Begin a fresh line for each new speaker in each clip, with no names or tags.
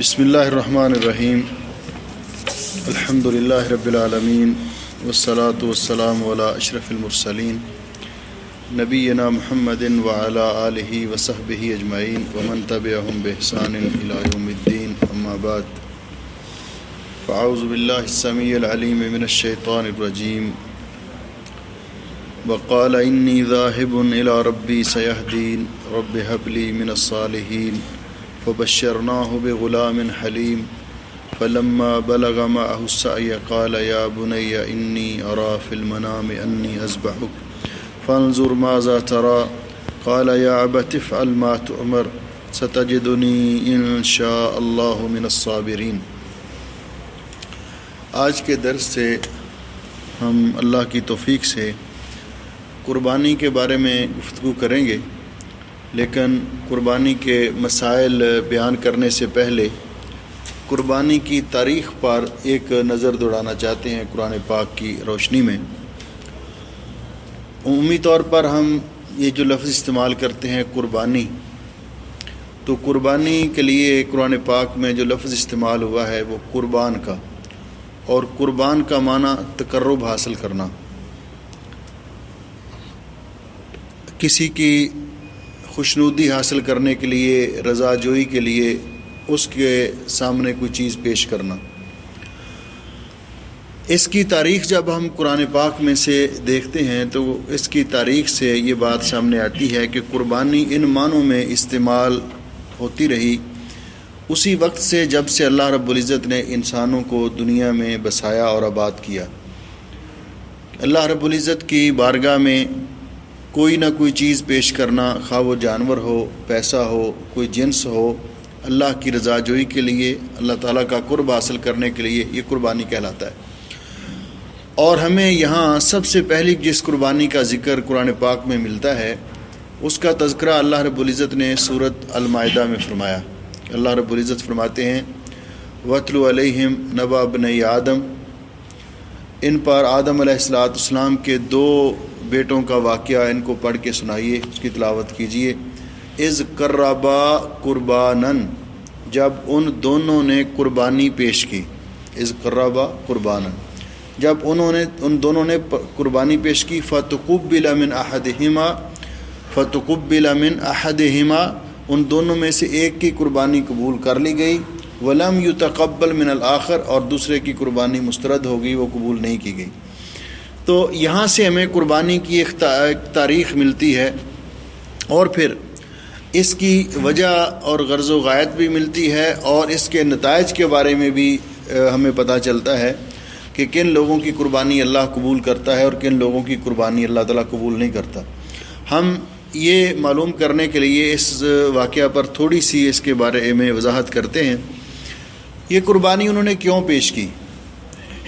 بسم اللہ الرحمن الرحیم الحمد للہ رب العالمین والصلاة والسلام علی اشرف المرسلین نبینا محمد وعلی آلہ وصحبہ اجمعین ومن تبعہم بإحسان الی یوم الدین اما بعد فاعوذ باللہ السمیع العلیم من الشیطان الرجیم وقال انی ذاہب الی ربی سیہدین رب ہب لی من الصالحین فبشرناه بغلام حلیم فلما بلغ معه السعی قال یا بنی انی ارى فی المنام انی اذبحک فانظر ماذا ترى قال یا ابت افعل ما تؤمر ستجدنی ان شاء اللہ من الصابرین۔ آج کے درس سے ہم اللہ کی توفیق سے قربانی کے بارے میں گفتگو کریں گے، لیکن قربانی کے مسائل بیان کرنے سے پہلے قربانی کی تاریخ پر ایک نظر دوڑانا چاہتے ہیں قرآن پاک کی روشنی میں۔ عمومی طور پر ہم یہ جو لفظ استعمال کرتے ہیں قربانی، تو قربانی کے لیے قرآن پاک میں جو لفظ استعمال ہوا ہے وہ قربان کا، اور قربان کا معنی تقرب حاصل کرنا، کسی کی خوشنودی حاصل کرنے کے لیے، رضا جوئی کے لیے اس کے سامنے کوئی چیز پیش کرنا۔ اس کی تاریخ جب ہم قرآن پاک میں سے دیکھتے ہیں تو اس کی تاریخ سے یہ بات سامنے آتی ہے کہ قربانی ان معنوں میں استعمال ہوتی رہی اسی وقت سے جب سے اللہ رب العزت نے انسانوں کو دنیا میں بسایا اور آباد کیا۔ اللہ رب العزت کی بارگاہ میں کوئی نہ کوئی چیز پیش کرنا، خواہ وہ جانور ہو، پیسہ ہو، کوئی جنس ہو، اللہ کی رضا جوئی کے لیے، اللہ تعالیٰ کا قرب حاصل کرنے کے لیے، یہ قربانی کہلاتا ہے۔ اور ہمیں یہاں سب سے پہلی جس قربانی کا ذکر قرآن پاک میں ملتا ہے اس کا تذکرہ اللہ رب العزت نے سورۃ المائدہ میں فرمایا۔ اللہ رب العزت فرماتے ہیں وَاتْلُ عَلَيْهِمْ نَبَأَ ابْنَيْ آدم، ان پر آدم علیہ السلام کے دو بیٹوں کا واقعہ ان کو پڑھ کے سنائیے، اس کی تلاوت کیجیے۔ اذ قربا قربانن، جب ان دونوں نے قربانی پیش کی۔ اذ قربا قربانن، جب ان دونوں نے قربانی پیش کی۔ فتقبل من احدہما، ان دونوں میں سے ایک کی قربانی قبول کر لی گئی۔ ولم یتقبل من الآخر، اور دوسرے کی قربانی مسترد ہو گئی، وہ قبول نہیں کی گئی۔ تو یہاں سے ہمیں قربانی کی ایک تاریخ ملتی ہے، اور پھر اس کی وجہ اور غرض و غایت بھی ملتی ہے، اور اس کے نتائج کے بارے میں بھی ہمیں پتہ چلتا ہے کہ کن لوگوں کی قربانی اللہ قبول کرتا ہے اور کن لوگوں کی قربانی اللہ تعالیٰ قبول نہیں کرتا۔ ہم یہ معلوم کرنے کے لیے اس واقعہ پر تھوڑی سی اس کے بارے میں وضاحت کرتے ہیں۔ یہ قربانی انہوں نے کیوں پیش کی؟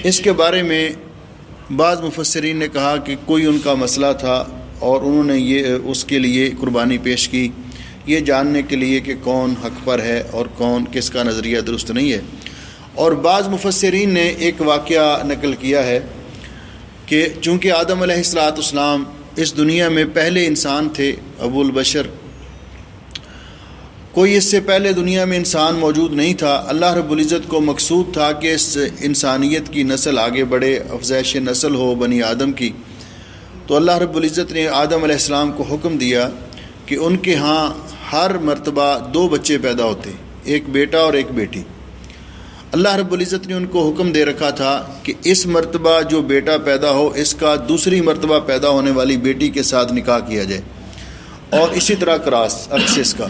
اس کے بارے میں بعض مفسرین نے کہا کہ کوئی ان کا مسئلہ تھا اور انہوں نے اس کے لیے قربانی پیش کی، یہ جاننے کے لیے کہ کون حق پر ہے اور کون کس کا نظریہ درست نہیں ہے۔ اور بعض مفسرین نے ایک واقعہ نقل کیا ہے کہ چونکہ آدم علیہ السلام اس دنیا میں پہلے انسان تھے، ابو البشر، کوئی اس سے پہلے دنیا میں انسان موجود نہیں تھا۔ اللہ رب العزت کو مقصود تھا کہ اس انسانیت کی نسل آگے بڑھے، افزائش نسل ہو بنی آدم کی۔ تو اللہ رب العزت نے آدم علیہ السلام کو حکم دیا کہ ان کے ہاں ہر مرتبہ دو بچے پیدا ہوتے، ایک بیٹا اور ایک بیٹی۔ اللہ رب العزت نے ان کو حکم دے رکھا تھا کہ اس مرتبہ جو بیٹا پیدا ہو اس کا دوسری مرتبہ پیدا ہونے والی بیٹی کے ساتھ نکاح کیا جائے، اور اسی طرح عکس اس کا،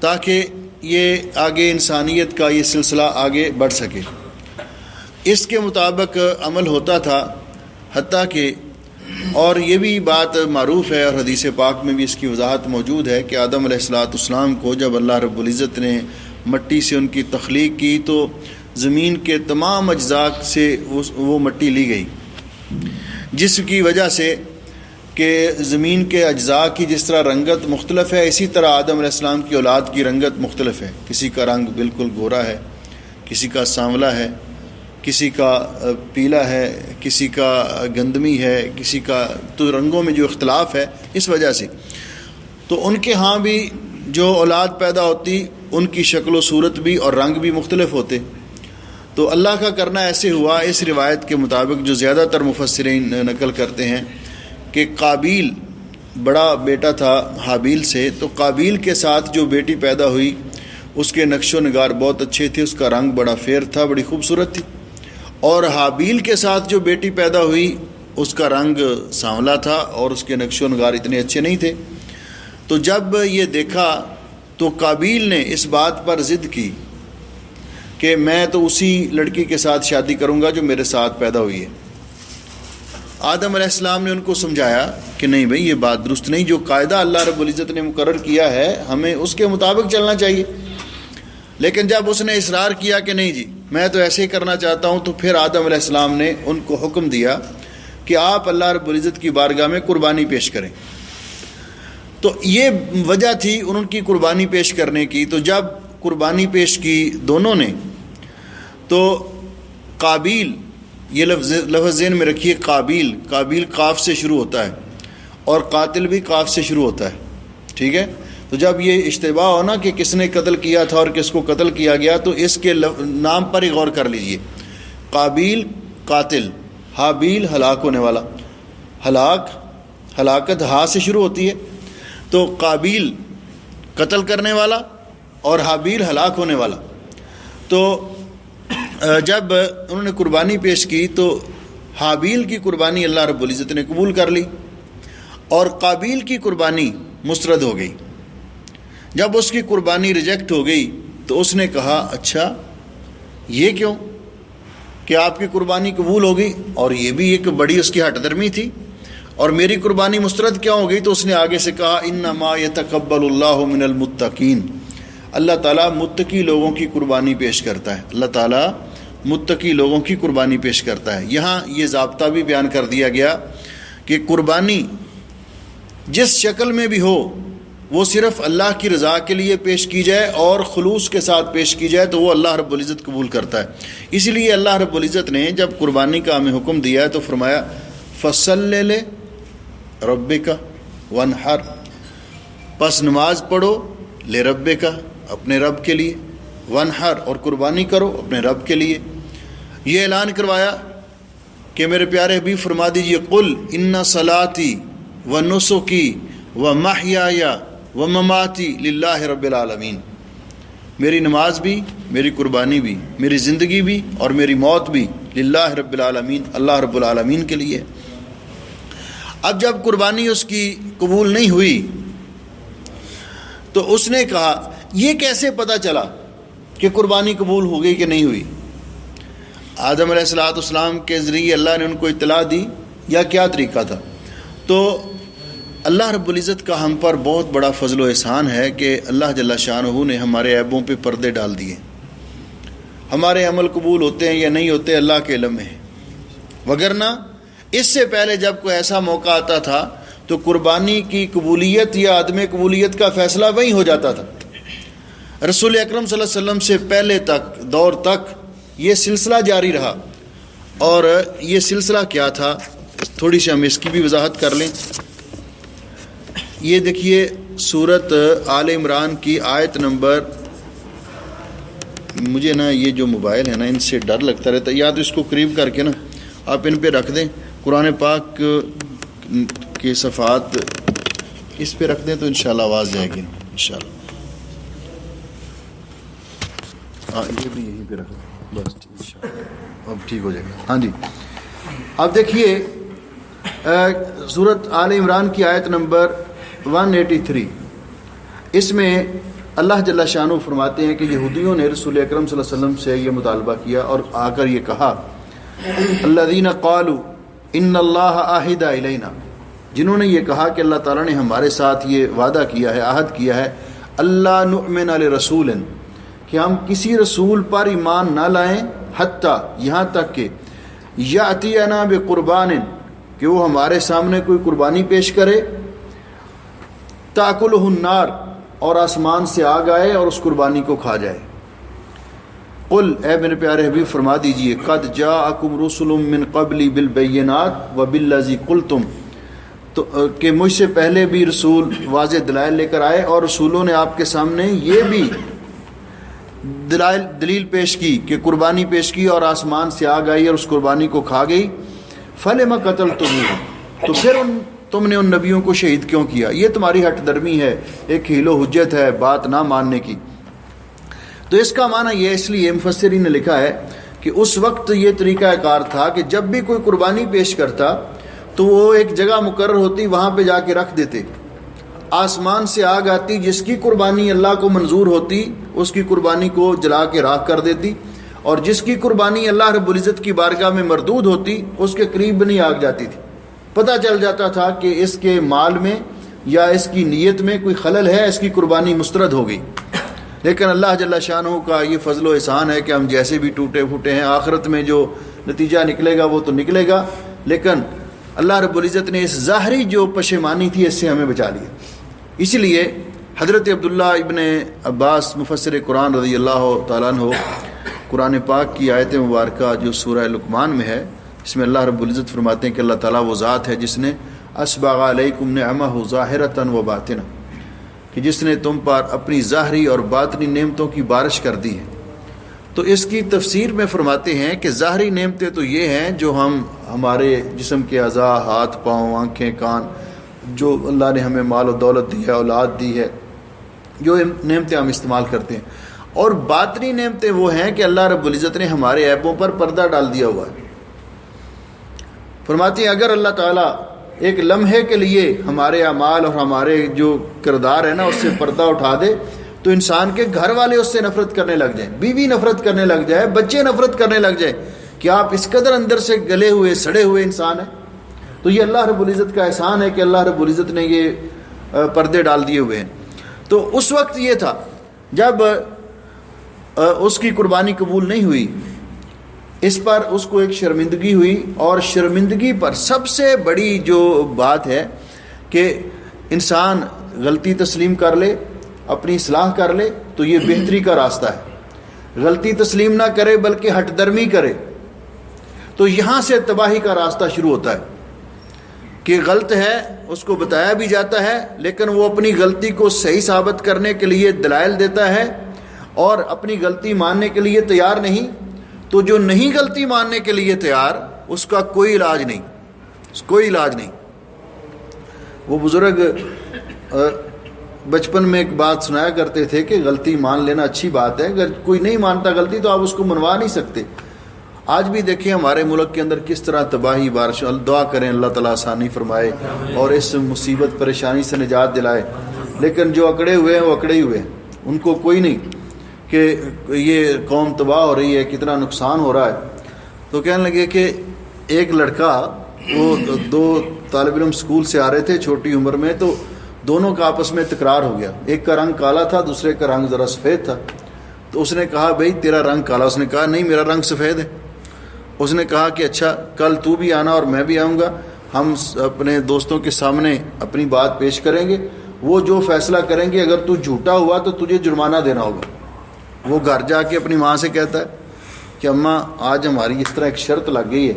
تاکہ یہ آگے انسانیت کا یہ سلسلہ آگے بڑھ سکے۔ اس کے مطابق عمل ہوتا تھا، حتیٰ کہ اور یہ بھی بات معروف ہے اور حدیث پاک میں بھی اس کی وضاحت موجود ہے کہ آدم علیہ السلام کو جب اللہ رب العزت نے مٹی سے ان کی تخلیق کی تو زمین کے تمام اجزاء سے وہ مٹی لی گئی، جس کی وجہ سے کہ زمین کے اجزاء کی جس طرح رنگت مختلف ہے، اسی طرح آدم علیہ السلام کی اولاد کی رنگت مختلف ہے۔ کسی کا رنگ بالکل گورا ہے، کسی کا سانولا ہے، کسی کا پیلا ہے، کسی کا گندمی ہے، کسی کا، تو رنگوں میں جو اختلاف ہے اس وجہ سے۔ تو ان کے ہاں بھی جو اولاد پیدا ہوتی ان کی شکل و صورت بھی اور رنگ بھی مختلف ہوتے. تو اللہ کا کرنا ایسے ہوا اس روایت کے مطابق جو زیادہ تر مفسرین نقل کرتے ہیں کہ قابیل بڑا بیٹا تھا حابیل سے، تو قابیل کے ساتھ جو بیٹی پیدا ہوئی اس کے نقش و نگار بہت اچھے تھے، اس کا رنگ بڑا فیر تھا، بڑی خوبصورت تھی. اور حابیل کے ساتھ جو بیٹی پیدا ہوئی اس کا رنگ سانولا تھا اور اس کے نقش و نگار اتنے اچھے نہیں تھے. تو جب یہ دیکھا تو قابیل نے اس بات پر ضد کی کہ میں تو اسی لڑکی کے ساتھ شادی کروں گا جو میرے ساتھ پیدا ہوئی ہے. آدم علیہ السلام نے ان کو سمجھایا کہ نہیں بھئی یہ بات درست نہیں، جو قاعدہ اللہ رب العزت نے مقرر کیا ہے ہمیں اس کے مطابق چلنا چاہیے. لیکن جب اس نے اصرار کیا کہ نہیں جی میں تو ایسے ہی کرنا چاہتا ہوں، تو پھر آدم علیہ السلام نے ان کو حکم دیا کہ آپ اللہ رب العزت کی بارگاہ میں قربانی پیش کریں. تو یہ وجہ تھی ان کی قربانی پیش کرنے کی. تو جب قربانی پیش کی دونوں نے تو قابیل، یہ لفظ ذہن میں رکھیے، قابیل قاف سے شروع ہوتا ہے اور قاتل بھی قاف سے شروع ہوتا ہے، ٹھیک ہے. تو جب یہ اشتباہ ہو نا کہ کس نے قتل کیا تھا اور کس کو قتل کیا گیا تو اس کے نام پر ہی غور کر لیجئے. قابیل قاتل، حابیل ہلاک ہونے والا، ہلاکت ہا سے شروع ہوتی ہے، تو قابیل قتل کرنے والا اور حابیل ہلاک ہونے والا. تو جب انہوں نے قربانی پیش کی تو حابیل کی قربانی اللہ رب العزت نے قبول کر لی اور قابیل کی قربانی مسترد ہو گئی. جب اس کی قربانی ریجیکٹ ہو گئی تو اس نے کہا اچھا یہ کیوں کہ آپ کی قربانی قبول ہو گئی اور یہ بھی ایک بڑی اس کی ہٹ درمی تھی اور میری قربانی مسترد کیوں ہو گئی. تو اس نے آگے سے کہا انما یتقبل اللہ من المتقین، اللہ تعالیٰ متقی لوگوں کی قربانی پیش کرتا ہے، اللہ تعالیٰ متقی لوگوں کی قربانی پیش کرتا ہے. یہاں یہ ضابطہ بھی بیان کر دیا گیا کہ قربانی جس شکل میں بھی ہو وہ صرف اللہ کی رضا کے لیے پیش کی جائے اور خلوص کے ساتھ پیش کی جائے تو وہ اللہ رب العزت قبول کرتا ہے. اسی لیے اللہ رب العزت نے جب قربانی کا ہمیں حکم دیا تو فرمایا فصلی لربک وانحر، پس نماز پڑھو لربک اپنے رب کے لیے، وانحر اور قربانی کرو اپنے رب کے لیے. یہ اعلان کروایا کہ میرے پیارے حبیب فرما دیجئے قل ان صلاتی و نسکی و محیای و مماتی للہ رب العالمین، میری نماز بھی، میری قربانی بھی، میری زندگی بھی اور میری موت بھی للہ رب العالمین، اللہ رب العالمین کے لیے. اب جب قربانی اس کی قبول نہیں ہوئی تو اس نے کہا یہ کیسے پتہ چلا کہ قربانی قبول ہو گئی کہ نہیں ہوئی؟ آدم علیہ السلام کے ذریعے اللہ نے ان کو اطلاع دی یا کیا طریقہ تھا؟ تو اللہ رب العزت کا ہم پر بہت بڑا فضل و احسان ہے کہ اللہ جل شانہ نے ہمارے عیبوں پہ پردے ڈال دیے. ہمارے عمل قبول ہوتے ہیں یا نہیں ہوتے اللہ کے علم میں ہے، وگرنہ اس سے پہلے جب کوئی ایسا موقع آتا تھا تو قربانی کی قبولیت یا عدم قبولیت کا فیصلہ وہی ہو جاتا تھا. رسول اکرم صلی اللہ علیہ وسلم سے پہلے تک دور تک یہ سلسلہ جاری رہا. اور یہ سلسلہ کیا تھا تھوڑی سی ہم اس کی بھی وضاحت کر لیں. یہ دیکھیے سورت آل عمران کی آیت نمبر، مجھے نا یہ جو موبائل ہے نا ان سے ڈر لگتا رہتا ہے، یا تو اس کو قریب کر کے نا آپ ان پہ رکھ دیں، قرآن پاک کے صفحات اس پہ رکھ دیں تو انشاءاللہ آواز جائے گی انشاءاللہ. ہاں یہ بھی یہیں پہ رکھ دیں بس انشاءاللہ اب ٹھیک ہو جائے گا. ہاں جی اب دیکھیے سورت آل عمران کی آیت نمبر 183، اس میں اللہ جل شانہ فرماتے ہیں کہ یہودیوں نے رسول اکرم صلی اللہ علیہ وسلم سے یہ مطالبہ کیا اور آ کر یہ کہا الذین قالوا ان اللہ عہد الینا، جنہوں نے یہ کہا کہ اللہ تعالیٰ نے ہمارے ساتھ یہ وعدہ کیا ہے، عہد کیا ہے، اللہ نؤمن لرسول، کہ ہم کسی رسول پر ایمان نہ لائیں حتیٰ یہاں تک کہ یاتینا بقربان، کہ وہ ہمارے سامنے کوئی قربانی پیش کرے، تاکلہ النار، اور آسمان سے آگ آئے اور اس قربانی کو کھا جائے. قل، اے میرے پیارے حبیب فرما دیجئے، قد جاءکم رسل من قبلی بالبینات وبالذی قلتم، تو کہ مجھ سے پہلے بھی رسول واضح دلائل لے کر آئے اور رسولوں نے آپ کے سامنے یہ بھی دلیل پیش کی کہ قربانی پیش کی اور آسمان سے آگ آئی اور اس قربانی کو کھا گئی، فَلِمَ قَتَلْتُمُوهُمْ، تو پھر تم نے ان نبیوں کو شہید کیوں کیا؟ یہ تمہاری ہٹ درمی ہے، ایک حیل و حجت ہے بات نہ ماننے کی۔ تو اس کا معنی یہ، اس لیے مفسرین نے لکھا ہے کہ اس وقت یہ طریقہ کار تھا کہ جب بھی کوئی قربانی پیش کرتا تو وہ ایک جگہ مقرر ہوتی، وہاں پہ جا کے رکھ دیتے، آسمان سے آگ آتی، جس کی قربانی اللہ کو منظور ہوتی اس کی قربانی کو جلا کے راکھ کر دیتی، اور جس کی قربانی اللہ رب العزت کی بارگاہ میں مردود ہوتی اس کے قریب بھی نہیں آگ جاتی تھی۔ پتہ چل جاتا تھا کہ اس کے مال میں یا اس کی نیت میں کوئی خلل ہے، اس کی قربانی مسترد ہو گئی۔ لیکن اللہ جل شانہ کا یہ فضل و احسان ہے کہ ہم جیسے بھی ٹوٹے پھوٹے ہیں، آخرت میں جو نتیجہ نکلے گا وہ تو نکلے گا، لیکن اللہ رب العزت نے اس ظاہری جو پشیمانی تھی اس سے ہمیں بچا لیا۔ اسی لیے حضرت عبداللہ ابن عباس مفسر قرآن رضی اللہ تعالیٰ عنہ، قرآن پاک کی آیت مبارکہ جو سورہ لقمان میں ہے، اس میں اللہ رب العزت فرماتے ہیں کہ اللہ تعالیٰ وہ ذات ہے جس نے اسبغ علیکم نعمہ ظاہرۃ و باطنہ، کہ جس نے تم پر اپنی ظاہری اور باطنی نعمتوں کی بارش کر دی ہے۔ تو اس کی تفسیر میں فرماتے ہیں کہ ظاہری نعمتیں تو یہ ہیں جو ہمارے جسم کے اعضاء، ہاتھ پاؤں، آنکھیں، کان، جو اللہ نے ہمیں مال و دولت دی ہے، اولاد دی ہے، جو نعمتیں ہم استعمال کرتے ہیں، اور باطنی نعمتیں وہ ہیں کہ اللہ رب العزت نے ہمارے عیبوں پر پردہ ڈال دیا ہوا ہے۔ فرماتے ہیں اگر اللہ تعالیٰ ایک لمحے کے لیے ہمارے اعمال اور ہمارے جو کردار ہے نا اس سے پردہ اٹھا دے تو انسان کے گھر والے اس سے نفرت کرنے لگ جائیں، بیوی نفرت کرنے لگ جائے، بچے نفرت کرنے لگ جائیں کہ آپ اس قدر اندر سے گلے ہوئے سڑے ہوئے انسان ہیں۔ تو یہ اللہ رب العزت کا احسان ہے کہ اللہ رب العزت نے یہ پردے ڈال دیے ہوئے ہیں۔ تو اس وقت یہ تھا جب اس کی قربانی قبول نہیں ہوئی، اس پر اس کو ایک شرمندگی ہوئی، اور شرمندگی پر سب سے بڑی جو بات ہے کہ انسان غلطی تسلیم کر لے، اپنی اصلاح کر لے تو یہ بہتری کا راستہ ہے۔ غلطی تسلیم نہ کرے بلکہ ہٹ درمی کرے تو یہاں سے تباہی کا راستہ شروع ہوتا ہے کہ غلط ہے، اس کو بتایا بھی جاتا ہے لیکن وہ اپنی غلطی کو صحیح ثابت کرنے کے لیے دلائل دیتا ہے اور اپنی غلطی ماننے کے لیے تیار نہیں، تو جو نہیں غلطی ماننے کے لیے تیار اس کا کوئی علاج نہیں، کوئی علاج نہیں۔ وہ بزرگ بچپن میں ایک بات سنایا کرتے تھے کہ غلطی مان لینا اچھی بات ہے، اگر کوئی نہیں مانتا غلطی تو آپ اس کو منوا نہیں سکتے۔ آج بھی دیکھیں ہمارے ملک کے اندر کس طرح تباہی بارش، دعا کریں اللہ تعالیٰ آسانی فرمائے اور اس مصیبت پریشانی سے نجات دلائے، لیکن جو اکڑے ہوئے ہیں وہ اکڑے ہی ہوئے ہیں، ان کو کوئی نہیں کہ یہ قوم تباہ ہو رہی ہے، کتنا نقصان ہو رہا ہے۔ تو کہنے لگے کہ ایک لڑکا، وہ دو طالب علم اسکول سے آ رہے تھے چھوٹی عمر میں، تو دونوں کا آپس میں تکرار ہو گیا، ایک کا رنگ کالا تھا دوسرے کا رنگ ذرا سفید تھا۔ تو اس نے کہا بھائی تیرا رنگ کالا، اس نے کہا نہیں میرا رنگ سفید ہے۔ اس نے کہا کہ اچھا کل تو بھی آنا اور میں بھی آؤں گا، ہم اپنے دوستوں کے سامنے اپنی بات پیش کریں گے، وہ جو فیصلہ کریں گے، اگر تو جھوٹا ہوا تو تجھے جرمانہ دینا ہوگا۔ وہ گھر جا کے اپنی ماں سے کہتا ہے کہ اماں آج ہماری اس طرح ایک شرط لگ گئی ہے۔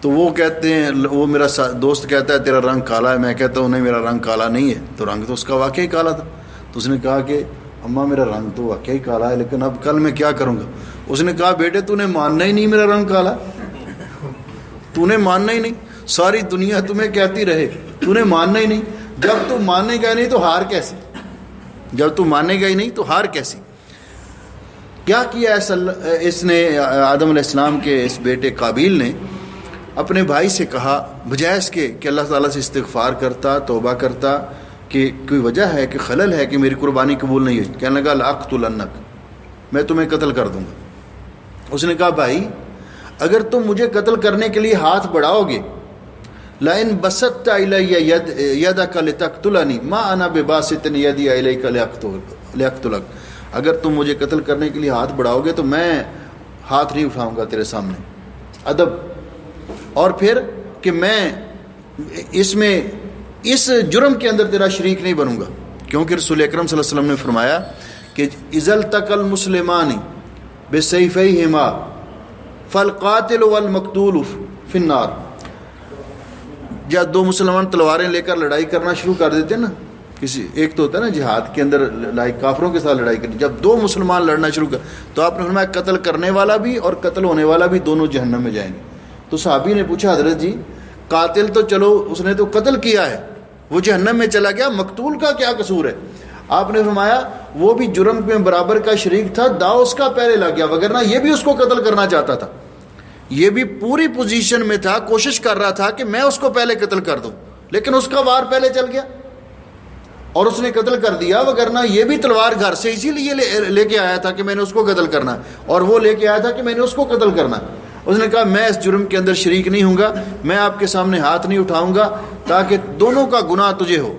تو وہ کہتے ہیں، وہ میرا دوست کہتا ہے تیرا رنگ کالا ہے، میں کہتا ہوں نہیں میرا رنگ کالا نہیں ہے، تو رنگ تو اس کا واقعی کالا تھا۔ تو اس نے کہا کہ اماں میرا رنگ تو واقعی کالا ہے لیکن اب کل میں کیا کروں گا؟ اس نے کہا بیٹے تو نے ماننا ہی نہیں میرا رنگ کالا، تو نے ماننا ہی نہیں، ساری دنیا تمہیں کہتی رہے، تو نے ماننا ہی نہیں۔ جب تو ماننے گا ہی نہیں تو ہار کیسی؟ جب تو ماننے گا ہی نہیں تو ہار کیسی؟ کیا کیا اس نے آدم علیہ السلام کے اس بیٹے قابیل نے اپنے بھائی سے کہا بجائے اس کے کہ اللہ تعالیٰ سے استغفار کرتا، توبہ کرتا کہ کوئی وجہ ہے کہ خلل ہے کہ میری قربانی قبول نہیں ہوئی، کہنے لگا لأقتلنک، میں تمہیں قتل کر دوں گا۔ اس نے کہا بھائی اگر تم مجھے قتل کرنے کے لیے ہاتھ بڑھاؤ گے، لئن بسطت الی یدک لتقتلنی ما انا بباسط یدی الیک لأقتلک، اگر تم مجھے قتل کرنے کے لیے ہاتھ بڑھاؤ گے تو میں ہاتھ نہیں اٹھاؤں گا تیرے سامنے۔ ادب، اور پھر کہ میں اس میں اس جرم کے اندر تیرا شریک نہیں بنوں گا، کیونکہ رسول اکرم صلی اللہ علیہ وسلم نے فرمایا کہ اذا التقى المسلمان بسیفیہما فالقاتل والمقتول فی النار، جب دو مسلمان تلواریں لے کر لڑائی کرنا شروع کر دیتے نا، کسی ایک تو ہوتا ہے نا جہاد کے اندر لائک کافروں کے ساتھ لڑائی کرنی، جب دو مسلمان لڑنا شروع کر تو آپ نے فرمایا قتل کرنے والا بھی اور قتل ہونے والا بھی دونوں جہنم میں جائیں گے۔ تو صحابی نے پوچھا حضرت جی قاتل تو چلو اس نے تو قتل کیا ہے، وہ جہنم میں چلا گیا، مقتول کا کیا قصور ہے؟ آپ نے فرمایا وہ بھی جرم میں برابر کا شریک تھا، داؤ اس کا پہلے لگ گیا، وگرنہ یہ بھی اس کو قتل کرنا چاہتا تھا، یہ بھی پوری پوزیشن میں تھا، کوشش کر رہا تھا کہ میں اس کو پہلے قتل کر دوں، لیکن اس کا وار پہلے چل گیا اور اس نے قتل کر دیا، وگرنہ یہ بھی تلوار گھر سے اسی لیے لے کے آیا تھا کہ میں نے اس کو قتل کرنا ہے، اور وہ لے کے آیا تھا کہ میں نے اس کو قتل کرنا ہے۔ اس نے کہا میں اس جرم کے اندر شریک نہیں ہوں گا، میں آپ کے سامنے ہاتھ نہیں اٹھاؤں گا تاکہ دونوں کا گناہ تجھے ہو۔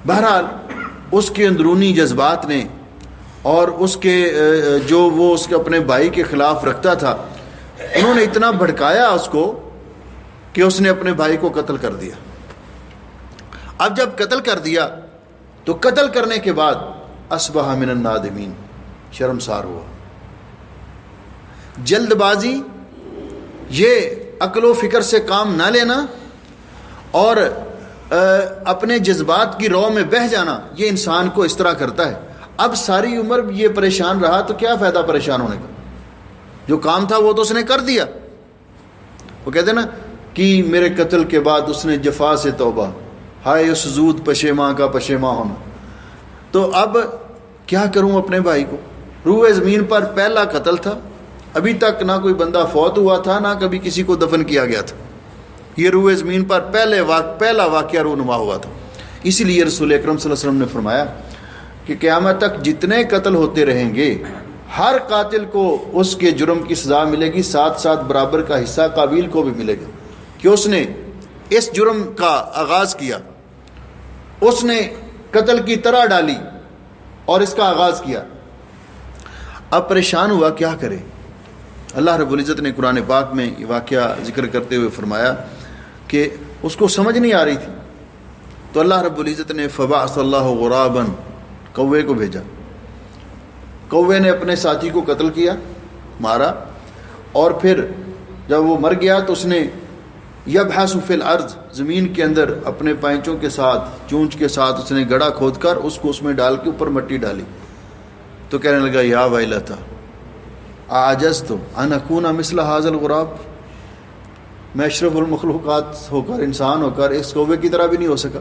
بہرحال اس کے اندرونی جذبات نے اور اس کے جو وہ اس کے اپنے بھائی کے خلاف رکھتا تھا، انہوں نے اتنا بھڑکایا اس کو کہ اس نے اپنے بھائی کو قتل کر دیا۔ اب جب قتل کر دیا تو قتل کرنے کے بعد اصبح من النادمین، شرمسار ہوا۔ جلد بازی، یہ عقل و فکر سے کام نہ لینا اور اپنے جذبات کی رو میں بہہ جانا، یہ انسان کو اس طرح کرتا ہے۔ اب ساری عمر یہ پریشان رہا تو کیا فائدہ پریشان ہونے کا؟ جو کام تھا وہ تو اس نے کر دیا۔ وہ کہتے ہیں نا کہ میرے قتل کے بعد اس نے جفا سے توبہ، ہائے اس زود پشیماں کا پشیماں ہونا۔ تو اب کیا کروں اپنے بھائی کو؟ روئے زمین پر پہلا قتل تھا، ابھی تک نہ کوئی بندہ فوت ہوا تھا، نہ کبھی کسی کو دفن کیا گیا تھا، یہ روئے زمین پر پہلا واقعہ رونما ہوا تھا۔ اسی لیے رسول اکرم صلی اللہ علیہ وسلم نے فرمایا کہ قیامت تک جتنے قتل ہوتے رہیں گے ہر قاتل کو اس کے جرم کی سزا ملے گی، ساتھ ساتھ برابر کا حصہ قابیل کو بھی ملے گا کہ اس نے اس جرم کا آغاز کیا، اس نے قتل کی طرح ڈالی اور اس کا آغاز کیا۔ اب پریشان ہوا کیا کرے؟ اللہ رب العزت نے قرآن پاک میں یہ واقعہ ذکر کرتے ہوئے فرمایا کہ اس کو سمجھ نہیں آ رہی تھی، تو اللہ رب العزت نے فبعث اللہ غرابا، کوے کو بھیجا۔ کوے نے اپنے ساتھی کو قتل کیا، مارا، اور پھر جب وہ مر گیا تو اس نے یبحث فی الارض، زمین کے اندر اپنے پینچوں کے ساتھ، چونچ کے ساتھ اس نے گڑھا کھود کر اس کو اس میں ڈال کے اوپر مٹی ڈالی، تو کہنے لگا یا ویلتا اعجزت ان اکون مثل ھذا الغراب، میں اشرف المخلوقات ہو کر، انسان ہو کر اس کوے کی طرح بھی نہیں ہو سکا،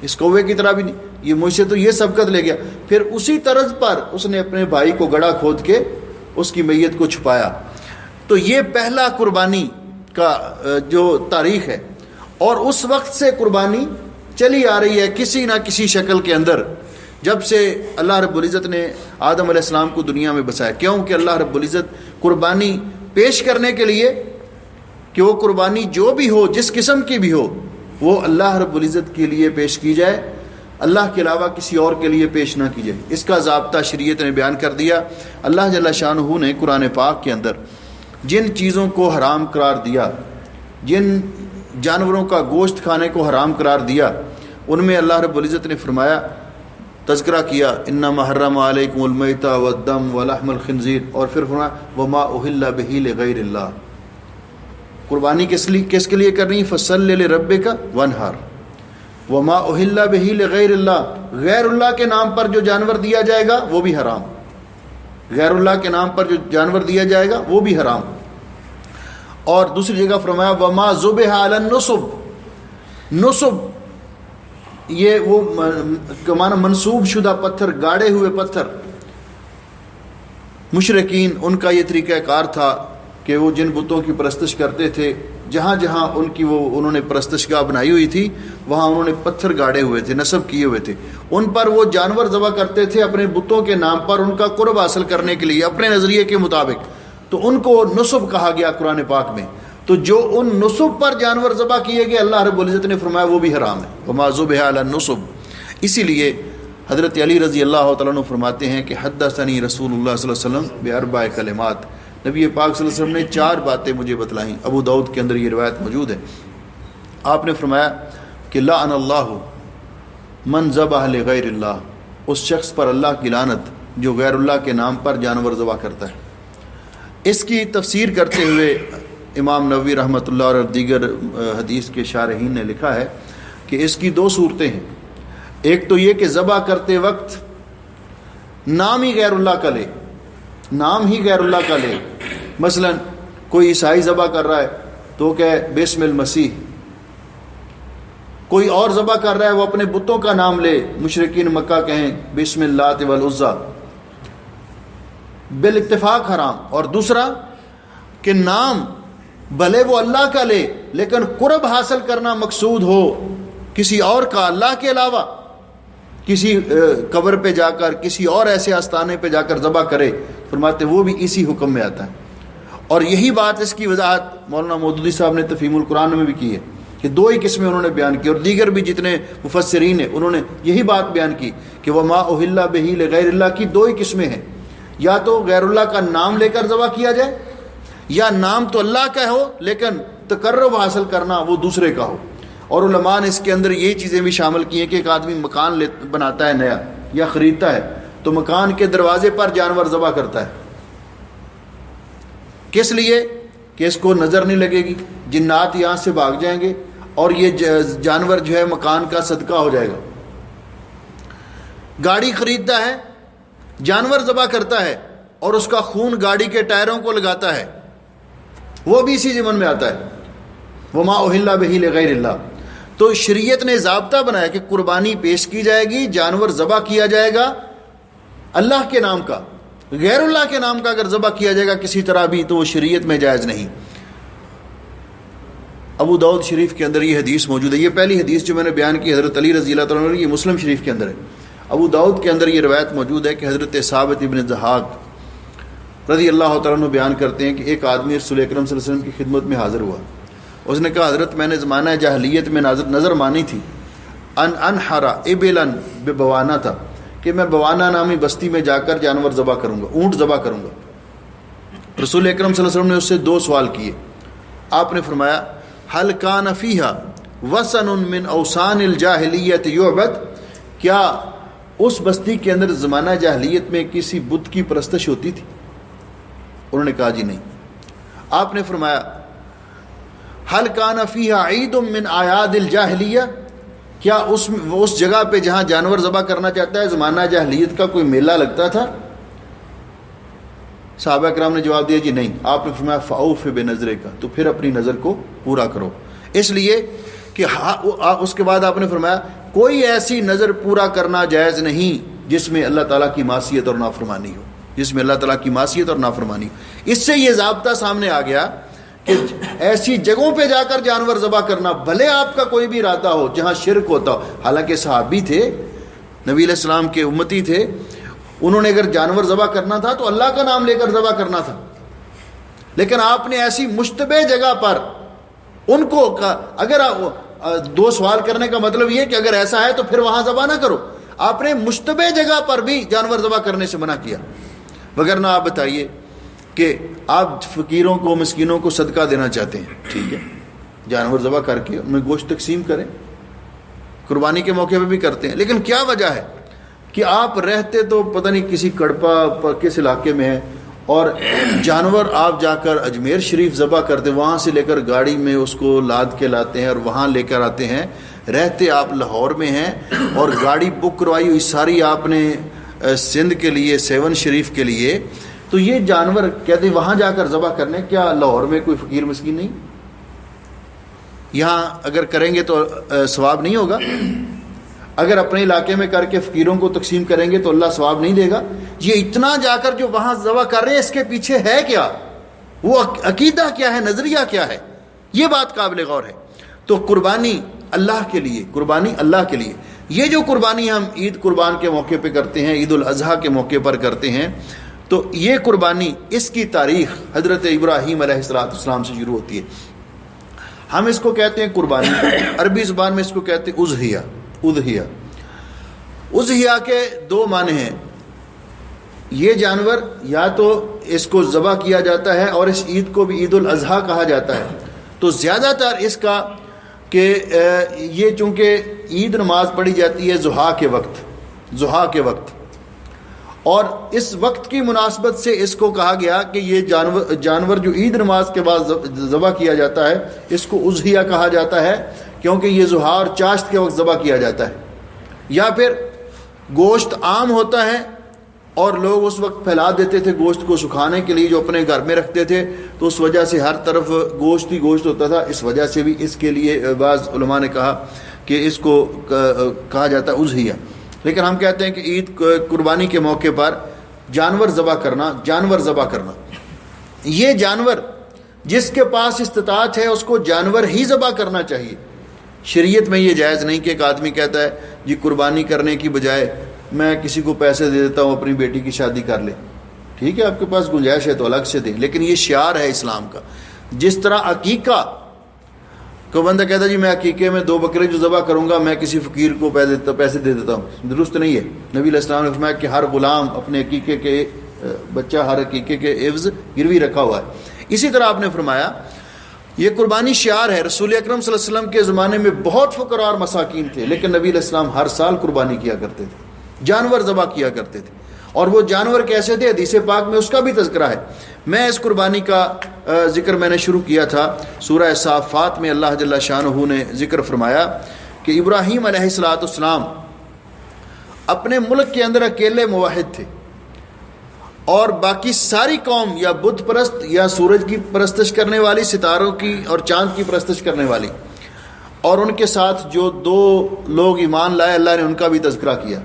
اس کوے کی طرح بھی نہیں، یہ مجھ سے تو یہ سبقت لے گیا۔ پھر اسی طرز پر اس نے اپنے بھائی کو گڑھا کھود کے اس کی میت کو چھپایا۔ تو یہ پہلا قربانی کا جو تاریخ ہے، اور اس وقت سے قربانی چلی آ رہی ہے کسی نہ کسی شکل کے اندر، جب سے اللہ رب العزت نے آدم علیہ السلام کو دنیا میں بسایا۔ کیوں کہ اللہ رب العزت قربانی پیش کرنے کے لیے کہ وہ قربانی جو بھی ہو، جس قسم کی بھی ہو، وہ اللہ رب العزت کے لیے پیش کی جائے، اللہ کے علاوہ کسی اور کے لیے پیش نہ کی جائے۔ اس کا ضابطہ شریعت نے بیان کر دیا۔ اللہ جل شانہ نے قرآن پاک کے اندر جن چیزوں کو حرام قرار دیا، جن جانوروں کا گوشت کھانے کو حرام قرار دیا، ان میں اللہ رب العزت نے فرمایا، تذکرہ کیا، انما حرم علیکم المیتۃ والدم ولحم الخنزیر، اور پھر فرمایا وما اہل بہ لغیر اللہ۔ قربانی کس کے لیے کرنی؟ فصلی لربک وانحر، وما اہل بہ لغیر اللہ، غیر اللہ کے نام پر جو جانور دیا جائے گا وہ بھی حرام، غیر اللہ کے نام پر جو جانور دیا جائے گا وہ بھی حرام۔ اور دوسری جگہ فرمایا وما ذبح علی النصب، نصب یہ وہ معنی منسوب شدہ پتھر، گاڑے ہوئے پتھر۔ مشرکین ان کا یہ طریقہ کار تھا کہ وہ جن بتوں کی پرستش کرتے تھے، جہاں جہاں ان کی انہوں نے پرستش گاہ بنائی ہوئی تھی، وہاں انہوں نے پتھر گاڑے ہوئے تھے، نصب کیے ہوئے تھے، ان پر وہ جانور ذبح کرتے تھے اپنے بتوں کے نام پر، ان کا قرب حاصل کرنے کے لیے اپنے نظریے کے مطابق، تو ان کو نصب کہا گیا قرآن پاک میں۔ تو جو ان نصب پر جانور ذبح کیے گئے، اللہ رب العزت نے فرمایا وہ بھی حرام ہے، وما ذبح علی النصب۔ اسی لیے حضرت علی رضی اللہ تعالیٰ عنہ فرماتے ہیں کہ حدثنی رسول اللہ صلی اللہ علیہ وسلم باربع کلمات، نبی پاک صلی اللہ علیہ وسلم نے 4 باتیں مجھے بتلائیں۔ ابو داؤد کے اندر یہ روایت موجود ہے۔ آپ نے فرمایا کہ لعن اللہ من ذبح لغیر اللہ، اس شخص پر اللہ کی لعنت جو غیر اللہ کے نام پر جانور ذبح کرتا ہے۔ اس کی تفسیر کرتے ہوئے امام نووی رحمۃ اللہ اور دیگر حدیث کے شارحین نے لکھا ہے کہ اس کی 2 صورتیں ہیں۔ ایک تو یہ کہ ذبح کرتے وقت نام ہی غیر اللہ کا لے، نام ہی غیر اللہ کا لے. مثلا کوئی عیسائی ذبح کر رہا ہے تو کہے بسم المسیح، کوئی اور ذبح کر رہا ہے وہ اپنے بتوں کا نام لے، مشرکین مکہ کہیں بسم اللات والعزیٰ، بالاتفاق حرام. اور دوسرا کہ نام بھلے وہ اللہ کا لے لیکن قرب حاصل کرنا مقصود ہو کسی اور کا، اللہ کے علاوہ کسی قبر پہ جا کر کسی اور ایسے آستانے پہ جا کر ذبح کرے، فرماتے وہ بھی اسی حکم میں آتا ہے. اور یہی بات، اس کی وضاحت مولانا مودودی صاحب نے تفہیم القرآن میں بھی کی ہے کہ دو ہی قسمیں انہوں نے بیان کی، اور دیگر بھی جتنے مفسرین ہیں انہوں نے یہی بات بیان کی کہ وما اہل بہ لغیر اللہ کی دو ہی قسمیں ہیں، یا تو غیر اللہ کا نام لے کر ذبح کیا جائے، یا نام تو اللہ کا ہو لیکن تقرب حاصل کرنا وہ دوسرے کا ہو. اور علماء نے اس کے اندر یہی چیزیں بھی شامل کی ہیں کہ ایک آدمی مکان بناتا ہے نیا یا خریدتا ہے تو مکان کے دروازے پر جانور ذبح کرتا ہے. کس لیے؟ کہ اس کو نظر نہیں لگے گی، جنات یہاں سے بھاگ جائیں گے اور یہ جانور جو ہے مکان کا صدقہ ہو جائے گا. گاڑی خریدتا ہے، جانور ذبح کرتا ہے اور اس کا خون گاڑی کے ٹائروں کو لگاتا ہے، وہ بھی اسی ضمن میں آتا ہے وما اہل بہ لغیر اللہ. تو شریعت نے ضابطہ بنایا کہ قربانی پیش کی جائے گی، جانور ذبح کیا جائے گا اللہ کے نام کا، غیر اللہ کے نام کا اگر ذبح کیا جائے گا کسی طرح بھی تو وہ شریعت میں جائز نہیں. ابو داؤد شریف کے اندر یہ حدیث موجود ہے، یہ پہلی حدیث جو میں نے بیان کی حضرت علی رضی اللہ تعالیٰ عنہ، یہ مسلم شریف کے اندر ہے. ابو داؤد کے اندر یہ روایت موجود ہے کہ حضرت ثابت ابن ضحاک رضی اللہ تعالیٰ عنہ بیان کرتے ہیں کہ ایک آدمی رسول اکرم صلی اللہ علیہ وسلم کی خدمت میں حاضر ہوا. اس نے کہا حضرت میں نے زمانہ جاہلیت میں نظر مانی تھی انحرا ابلا ببوانا تھا کہ میں بوانا نامی بستی میں جا کر جانور ذبح کروں گا، اونٹ ذبح کروں گا. رسول اکرم صلی اللہ علیہ وسلم نے اس سے دو سوال کیے. آپ نے فرمایا هل كان فيها وثن من اوثان الجاہلیت یعبد، کیا اس بستی کے اندر زمانہ جاہلیت میں کسی بت کی پرستش ہوتی تھی؟ انہوں نے کہا جی نہیں. آپ نے فرمایا هل كان فيها عید من اعیاد الجاہلیہ، کیا اس جگہ پہ جہاں جانور ذبح کرنا چاہتا ہے زمانہ جاہلیت کا کوئی میلہ لگتا تھا؟ صحابہ کرام نے جواب دیا جی نہیں. آپ نے فرمایا فاوف بنظرک، تو پھر اپنی نظر کو پورا کرو. اس لیے کہ اس کے بعد آپ نے فرمایا کوئی ایسی نظر پورا کرنا جائز نہیں جس میں اللہ تعالیٰ کی معصیت اور نافرمانی ہو، جس میں اللہ تعالیٰ کی معصیت اور نافرمانی ہو. اس سے یہ ضابطہ سامنے آ گیا کہ ایسی جگہوں پہ جا کر جانور ذبح کرنا، بھلے آپ کا کوئی بھی ارادہ ہو جہاں شرک ہوتا ہو. حالانکہ صحابی تھے، نبی علیہ السلام کے امتی تھے، انہوں نے اگر جانور ذبح کرنا تھا تو اللہ کا نام لے کر ذبح کرنا تھا. لیکن آپ نے ایسی مشتبہ جگہ پر ان کو اگر دو سوال کرنے کا مطلب یہ کہ اگر ایسا ہے تو پھر وہاں ذبح نہ کرو. آپ نے مشتبہ جگہ پر بھی جانور ذبح کرنے سے منع کیا. وگرنہ آپ بتائیے کہ آپ فقیروں کو مسکینوں کو صدقہ دینا چاہتے ہیں، ٹھیک ہے، جانور ذبح کر کے ان میں گوشت تقسیم کریں، قربانی کے موقع پہ بھی کرتے ہیں. لیکن کیا وجہ ہے کہ آپ رہتے تو پتہ نہیں کسی کڑپا کس علاقے میں ہیں اور جانور آپ جا کر اجمیر شریف ذبح کرتے، وہاں سے لے کر گاڑی میں اس کو لاد کے لاتے ہیں اور وہاں لے کر آتے ہیں. رہتے آپ لاہور میں ہیں اور گاڑی بک کروائی ہوئی ساری آپ نے سندھ کے لیے، سیون شریف کے لیے، تو یہ جانور کہتے وہاں جا کر ذبح کرنے. کیا لاہور میں کوئی فقیر مسکین نہیں؟ یہاں اگر کریں گے تو ثواب نہیں ہوگا؟ اگر اپنے علاقے میں کر کے فقیروں کو تقسیم کریں گے تو اللہ ثواب نہیں دے گا؟ یہ اتنا جا کر جو وہاں ذبح کر رہے ہیں اس کے پیچھے ہے کیا؟ وہ عقیدہ کیا ہے، نظریہ کیا ہے؟ یہ بات قابل غور ہے. تو قربانی اللہ کے لیے، قربانی اللہ کے لیے. یہ جو قربانی ہم عید قربان کے موقع پہ کرتے ہیں، عید الاضحیٰ کے موقع پر کرتے ہیں، تو یہ قربانی اس کی تاریخ حضرت ابراہیم علیہ السلام سے شروع ہوتی ہے. ہم اس کو کہتے ہیں قربانی، عربی زبان میں اس کو کہتے ہیں اضحیہ. اضحیہ اضحیہ کے دو معنی ہیں. یہ جانور یا تو اس کو ذبح کیا جاتا ہے اور اس عید کو بھی عید الاضحیٰ کہا جاتا ہے. تو زیادہ تر اس کا کہ یہ چونکہ عید نماز پڑھی جاتی ہے ضحیٰ کے وقت، اور اس وقت کی مناسبت سے اس کو کہا گیا کہ یہ جانور جو عید نماز کے بعد ذبح کیا جاتا ہے اس کو اضحیہ کہا جاتا ہے، کیونکہ یہ ضحیٰ اور چاشت کے وقت ذبح کیا جاتا ہے. یا پھر گوشت عام ہوتا ہے اور لوگ اس وقت پھیلا دیتے تھے گوشت کو سکھانے کے لیے جو اپنے گھر میں رکھتے تھے، تو اس وجہ سے ہر طرف گوشت ہی گوشت ہوتا تھا، اس وجہ سے بھی اس کے لیے بعض علماء نے کہا کہ اس کو کہا جاتا ہے اضحیہ۔ لیکن ہم کہتے ہیں کہ عید قربانی کے موقع پر جانور ذبح کرنا، یہ جانور جس کے پاس استطاعت ہے اس کو جانور ہی ذبح کرنا چاہیے۔ شریعت میں یہ جائز نہیں کہ ایک آدمی کہتا ہے جی قربانی کرنے کی بجائے میں کسی کو پیسے دے دیتا ہوں اپنی بیٹی کی شادی کر لے۔ ٹھیک ہے، آپ کے پاس گنجائش ہے تو الگ سے دیں، لیکن یہ شعار ہے اسلام کا۔ جس طرح عقیقہ کو بندہ کہتا ہے جی میں عقیقے میں 2 بکرے جو ذبح کروں گا میں کسی فقیر کو پیسے دے دیتا ہوں، درست نہیں ہے۔ نبی علیہ السلام نے فرمایا کہ ہر غلام اپنے عقیقے کے بچہ ہر عقیقے کے عوض گروی رکھا ہوا ہے۔ اسی طرح آپ نے فرمایا یہ قربانی شعار ہے۔ رسول اکرم صلی اللہ علیہ وسلم کے زمانے میں بہت فقراء اور مساکین تھے، لیکن نبی علیہ السلام ہر سال قربانی کیا کرتے تھے، جانور ذبح کیا کرتے تھے، اور وہ جانور کیسے تھے حدیث پاک میں اس کا بھی تذکرہ ہے۔ میں اس قربانی کا ذکر میں نے شروع کیا تھا سورہ صافات میں، اللہ جل شانہ نے ذکر فرمایا کہ ابراہیم علیہ السلام اپنے ملک کے اندر اکیلے موحد تھے، اور باقی ساری قوم یا بت پرست یا سورج کی پرستش کرنے والی، ستاروں کی اور چاند کی پرستش کرنے والی، اور ان کے ساتھ جو 2 لوگ ایمان لائے اللہ نے ان کا بھی تذکرہ کیا۔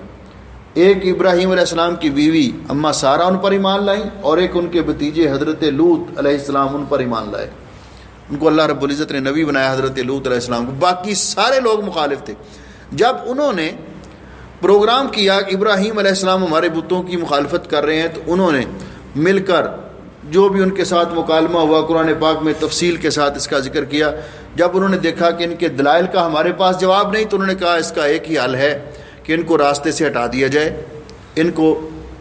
ایک ابراہیم علیہ السلام کی بیوی اماں سارہ ان پر ایمان لائیں، اور ایک ان کے بھتیجے حضرت لوط علیہ السلام ان پر ایمان لائے، ان کو اللہ رب العزت نے نبی بنایا حضرت لوط علیہ السلام کو۔ باقی سارے لوگ مخالف تھے۔ جب انہوں نے پروگرام کیا کہ ابراہیم علیہ السلام ہمارے بتوں کی مخالفت کر رہے ہیں، تو انہوں نے مل کر جو بھی ان کے ساتھ مکالمہ ہوا قرآن پاک میں تفصیل کے ساتھ اس کا ذکر کیا۔ جب انہوں نے دیکھا کہ ان کے دلائل کا ہمارے پاس جواب نہیں، تو انہوں نے کہا اس کا ایک ہی حل ہے کہ ان کو راستے سے ہٹا دیا جائے، ان کو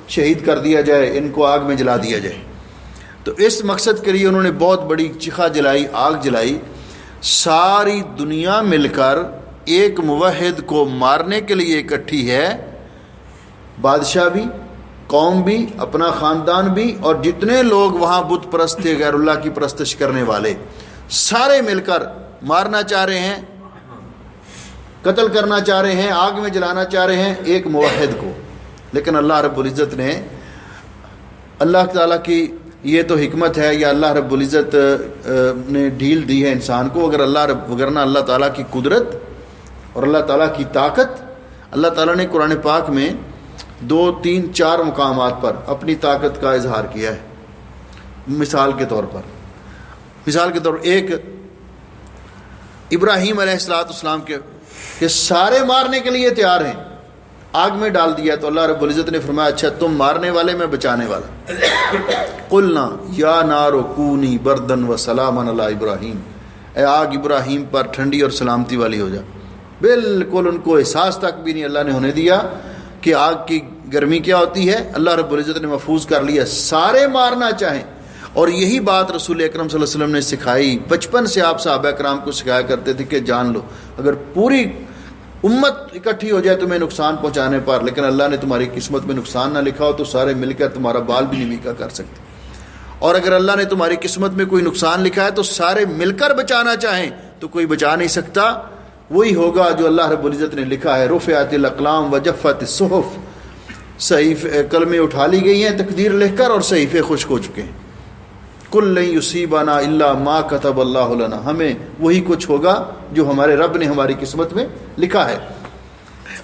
شہید کر دیا جائے، ان کو آگ میں جلا دیا جائے۔ تو اس مقصد کے لیے انہوں نے بہت بڑی چیخا جلائی، آگ جلائی۔ ساری دنیا مل کر ایک موحد کو مارنے کے لیے اکٹھی ہے، بادشاہ بھی، قوم بھی، اپنا خاندان بھی، اور جتنے لوگ وہاں بت پرست تھے غیر اللہ کی پرستش کرنے والے، سارے مل کر مارنا چاہ رہے ہیں، قتل کرنا چاہ رہے ہیں، آگ میں جلانا چاہ رہے ہیں ایک موحد کو۔ لیکن اللہ رب العزت نے، اللہ تعالیٰ کی یہ تو حکمت ہے یا اللہ رب العزت نے ڈھیل دی ہے انسان کو، وگرنہ اللہ تعالیٰ کی قدرت اور اللہ تعالیٰ کی طاقت، اللہ تعالیٰ نے قرآن پاک میں 2 3 4 مقامات پر اپنی طاقت کا اظہار کیا ہے۔ مثال کے طور پر ایک ابراہیم علیہ السلام کے سارے مارنے کے لیے تیار ہیں، آگ میں ڈال دیا، تو اللہ رب العزت نے فرمایا اچھا تم مارنے والے میں بچانے والا۔ قلنا یا نار کونی بردن و سلاما علی ابراہیم، اے آگ ابراہیم پر ٹھنڈی اور سلامتی والی ہو جا۔ بالکل ان کو احساس تک بھی نہیں اللہ نے ہونے دیا کہ آگ کی گرمی کیا ہوتی ہے، اللہ رب العزت نے محفوظ کر لیا، سارے مارنا چاہیں۔ اور یہی بات رسول اکرم صلی اللہ علیہ وسلم نے سکھائی، بچپن سے آپ صحابہ کرام کو سکھایا کرتے تھے کہ جان لو اگر پوری امت اکٹھی ہو جائے تمہیں نقصان پہنچانے پر، لیکن اللہ نے تمہاری قسمت میں نقصان نہ لکھا ہو تو سارے مل کر تمہارا بال بھی نہیں بیکا کر سکتے، اور اگر اللہ نے تمہاری قسمت میں کوئی نقصان لکھا ہے تو سارے مل کر بچانا چاہیں تو کوئی بچا نہیں سکتا، وہی ہوگا جو اللہ رب العزت نے لکھا ہے۔ رفعت الاقلام وجفت الصحف، صحیفے قلمیں اٹھا لی گئی ہیں تقدیر لکھ کر، اور صحیفے خشک ہو چکے ہیں۔ کل لن یصیبنا الا ما کتب اللہ لنا، ہمیں وہی کچھ ہوگا جو ہمارے رب نے ہماری قسمت میں لکھا ہے۔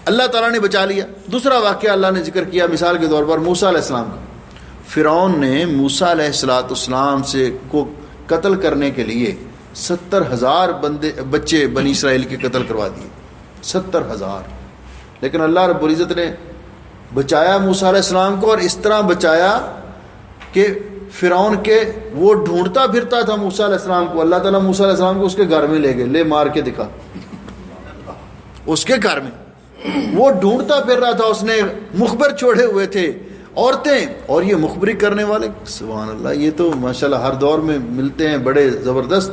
اللہ تعالیٰ نے بچا لیا۔ دوسرا واقعہ اللہ نے ذکر کیا مثال کے طور پر موسیٰ علیہ السلام کا۔ فرعون نے موسیٰ علیہ السلام سے کو قتل کرنے کے لیے 70,000 بچے بنی اسرائیل کے قتل کروا دیے، 70,000، لیکن اللہ رب العزت نے بچایا موسیٰ علیہ السلام کو، اور اس طرح بچایا کہ فرعون کے وہ ڈھونڈتا پھرتا تھا موسیٰ علیہ السلام کو، اللہ تعالیٰ موسیٰ علیہ السلام کو اس کے گھر میں لے گئے، لے مار کے دکھا، اس کے گھر میں وہ ڈھونڈتا پھر رہا تھا، اس نے مخبر چھوڑے ہوئے تھے، عورتیں، اور یہ مخبری کرنے والے، سبحان اللہ، یہ تو ماشاءاللہ ہر دور میں ملتے ہیں بڑے زبردست۔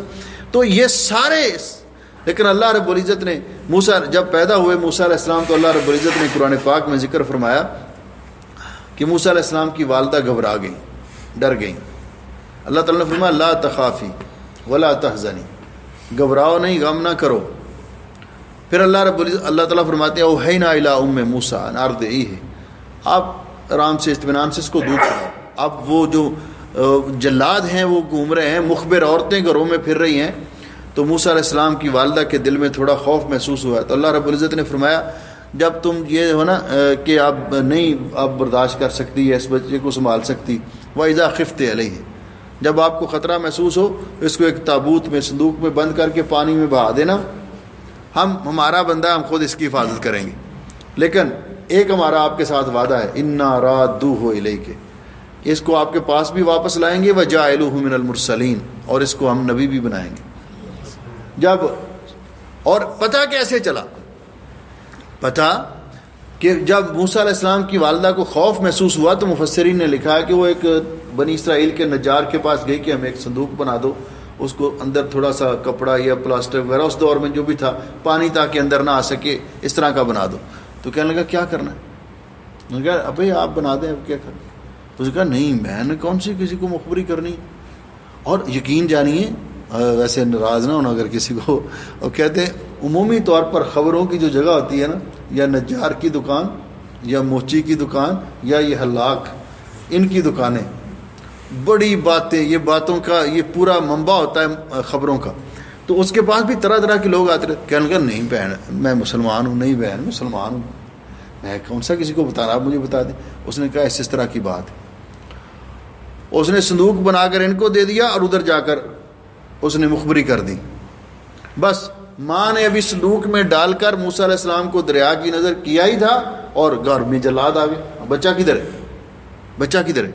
تو یہ سارے، لیکن اللہ رب العزت نے موسیٰ جب پیدا ہوئے موسیٰ علیہ السلام، تو اللہ رب العزت نے قرآن پاک میں ذکر فرمایا کہ موسیٰ علیہ السلام کی والدہ گھبرا گئیں، ڈر گئیں۔ اللہ تعالیٰ نے فرمایا لا تخافی ولا تحزنی، گھبراؤ نہیں، غم نہ کرو، پھر اللہ تعالیٰ فرماتے ہیں اوحینا الی ام موسیٰ ان ارضعیہ، آپ آرام سے اطمینان سے اس کو دودھ پلاؤ۔ اب وہ جو جلاد ہیں وہ گھوم رہے ہیں، مخبر عورتیں گھروں میں پھر رہی ہیں، تو موسیٰ علیہ السلام کی والدہ کے دل میں تھوڑا خوف محسوس ہوا، تو اللہ رب العزت نے فرمایا جب تم یہ ہو نا کہ آپ نہیں آپ برداشت کر سکتی ہے، اس بچے کو سنبھال سکتی، وَإِذَا خِفْتِ عَلَيْهِ، جب آپ کو خطرہ محسوس ہو اس کو ایک تابوت میں صندوق میں بند کر کے پانی میں بہا دینا، ہمارا بندہ ہم خود اس کی حفاظت کریں گے، لیکن ایک ہمارا آپ کے ساتھ وعدہ ہے، اِنَّا رَادُّوهُ إِلَيْكَ، اس کو آپ کے پاس بھی واپس لائیں گے، وَجَاعِلُوهُ مِنَ الْمُرْسَلِينَ، اور اس کو ہم نبی بھی بنائیں گے۔ اور پتہ کیسے چلا؟ پتہ کہ جب موسیٰ علیہ السلام کی والدہ کو خوف محسوس ہوا تو مفسرین نے لکھا ہے کہ وہ ایک بنی اسرائیل کے نجار کے پاس گئی کہ ہمیں ایک صندوق بنا دو، اس کو اندر تھوڑا سا کپڑا یا پلاسٹر وغیرہ اس دور میں جو بھی تھا، پانی تاکہ اندر نہ آ سکے، اس طرح کا بنا دو۔ تو کہنے لگا کیا کرنا ہے؟ انہوں نے کہا ابھی آپ بنا دیں، اب کیا کرنا؟ تو اس نے کہا نہیں، میں نے کون سی کسی کو مخبری کرنی، اور یقین جانیے ویسے ناراض نہ ہونا اگر کسی کو، اور کہتے ہیں عمومی طور پر خبروں کی جو جگہ ہوتی ہے نا، یا نجار کی دکان یا موچی کی دکان یا یہ حلاق، ان کی دکانیں، بڑی باتیں، یہ باتوں کا یہ پورا منبع ہوتا ہے خبروں کا، تو اس کے پاس بھی طرح طرح کے لوگ آتے رہتے، کہنے لگا نہیں بہن میں مسلمان ہوں، نہیں بہن مسلمان ہوں، میں کون سا کسی کو بتانا، آپ مجھے بتا دیں۔ اس نے کہا اس طرح کی بات ہے، اس نے صندوق بنا کر ان کو دے دیا اور ادھر جا کر اس نے مخبری کر دی۔ بس ماں نے ابھی صندوق میں ڈال کر موسیٰ علیہ السلام کو دریا کی نظر کیا ہی تھا اور گھر میں جلاد آ گئے، بچہ کدھر ہے، بچہ کدھر ہے؟